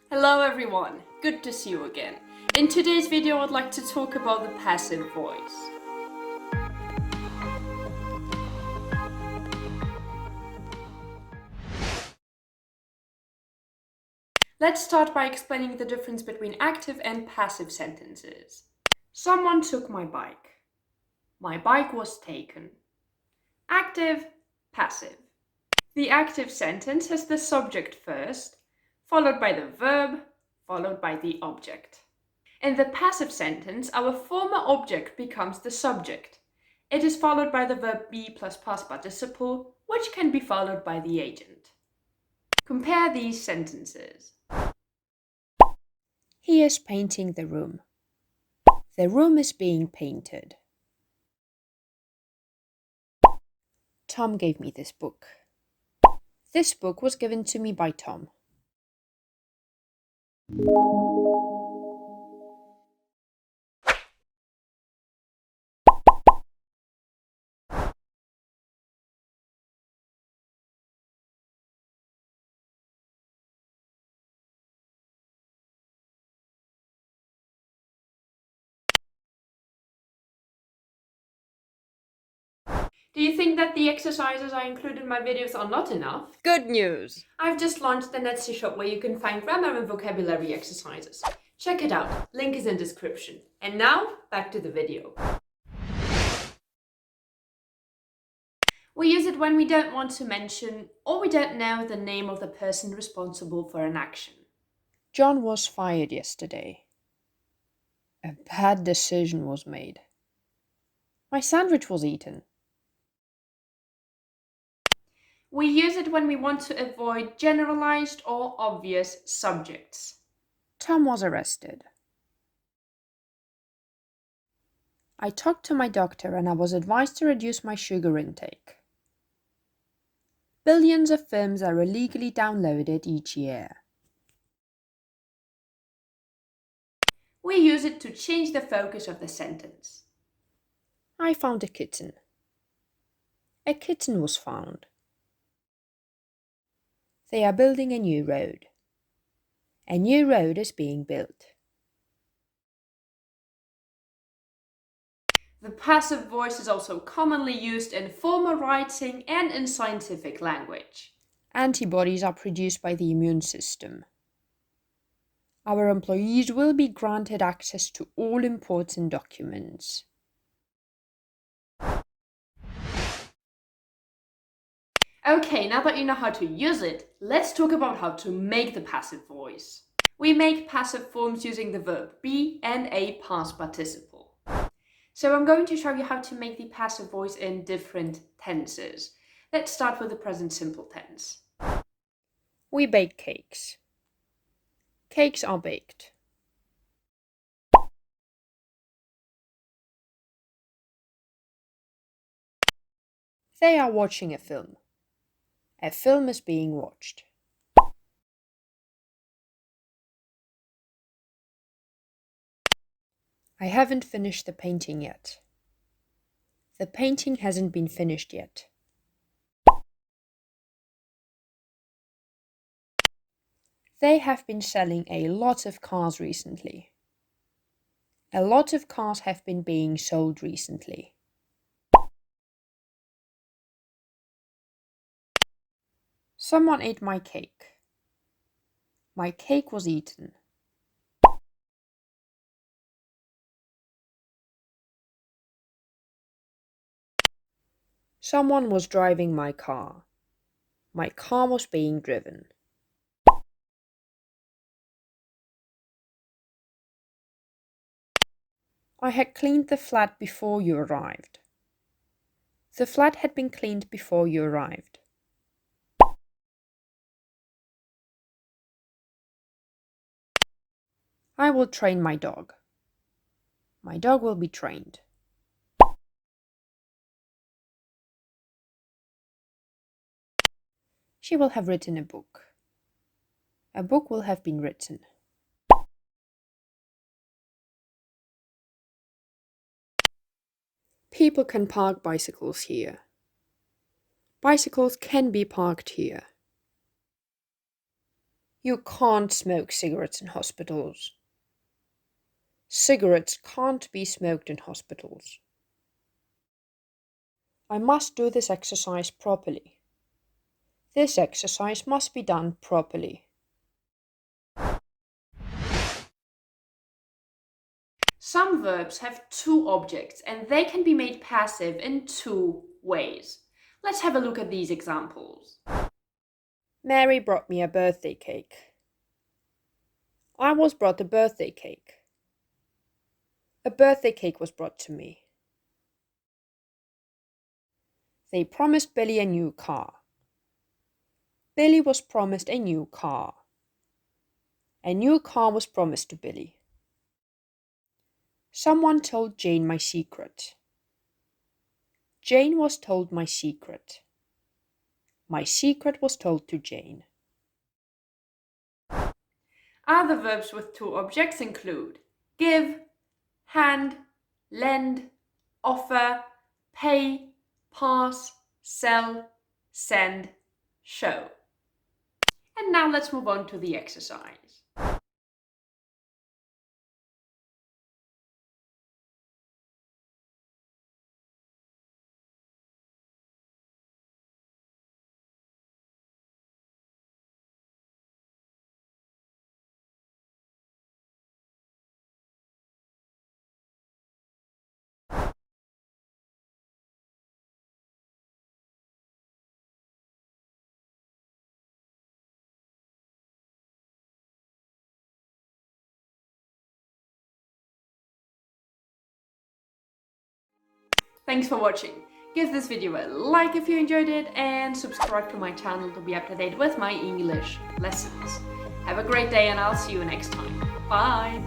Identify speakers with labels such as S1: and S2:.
S1: Hello everyone, good to see you again. In today's video I'd like to talk about the passive voice. Let's start by explaining the difference between active and passive sentences. Someone took my bike. My bike was taken. Active, passive. The active sentence has the subject first, followed by the verb, followed by the object. In the passive sentence, our former object becomes the subject. It is followed by the verb be plus past participle, which can be followed by the agent. Compare these sentences.
S2: He is painting the room. The room is being painted. Tom gave me this book. This book was given to me by Tom.
S1: Do you think that the exercises I include in my videos are not enough?
S2: Good news!
S1: I've just launched an Etsy shop where you can find grammar and vocabulary exercises. Check it out, link is in description. And now, back to the video. We use it when we don't want to mention or we don't know the name of the person responsible for an action.
S2: John was fired yesterday. A bad decision was made. My sandwich was eaten.
S1: We use it when we want to avoid generalized or obvious subjects.
S2: Tom was arrested. I talked to my doctor and I was advised to reduce my sugar intake. Billions of films are illegally downloaded each year.
S1: We use it to change the focus of the sentence.
S2: I found a kitten. A kitten was found. They are building a new road. A new road is being built.
S1: The passive voice is also commonly used in formal writing and in scientific language.
S2: Antibodies are produced by the immune system. Our employees will be granted access to all important documents.
S1: Okay, now that you know how to use it, let's talk about how to make the passive voice. We make passive forms using the verb be and a past participle. So I'm going to show you how to make the passive voice in different tenses. Let's start with the present simple tense.
S2: We bake cakes. Cakes are baked. They are watching a film. A film is being watched. I haven't finished the painting yet. The painting hasn't been finished yet. They have been selling a lot of cars recently. A lot of cars have been being sold recently. Someone ate my cake. My cake was eaten. Someone was driving my car. My car was being driven. I had cleaned the flat before you arrived. The flat had been cleaned before you arrived. I will train my dog. My dog will be trained. She will have written a book. A book will have been written. People can park bicycles here. Bicycles can be parked here. You can't smoke cigarettes in hospitals. Cigarettes can't be smoked in hospitals. I must do this exercise properly. This exercise must be done properly.
S1: Some verbs have two objects and they can be made passive in two ways. Let's have a look at these examples.
S2: Mary brought me a birthday cake. I was brought a birthday cake. A birthday cake was brought to me. They promised Billy a new car. Billy was promised a new car. A new car was promised to Billy. Someone told Jane my secret. Jane was told my secret. My secret was told to Jane.
S1: Other verbs with two objects include give, hand, lend, offer, pay, pass, sell, send, show. And now let's move on to the exercise. Thanks for watching. Give this video a like if you enjoyed it and subscribe to my channel to be up to date with my English lessons. Have a great day and I'll see you next time. Bye!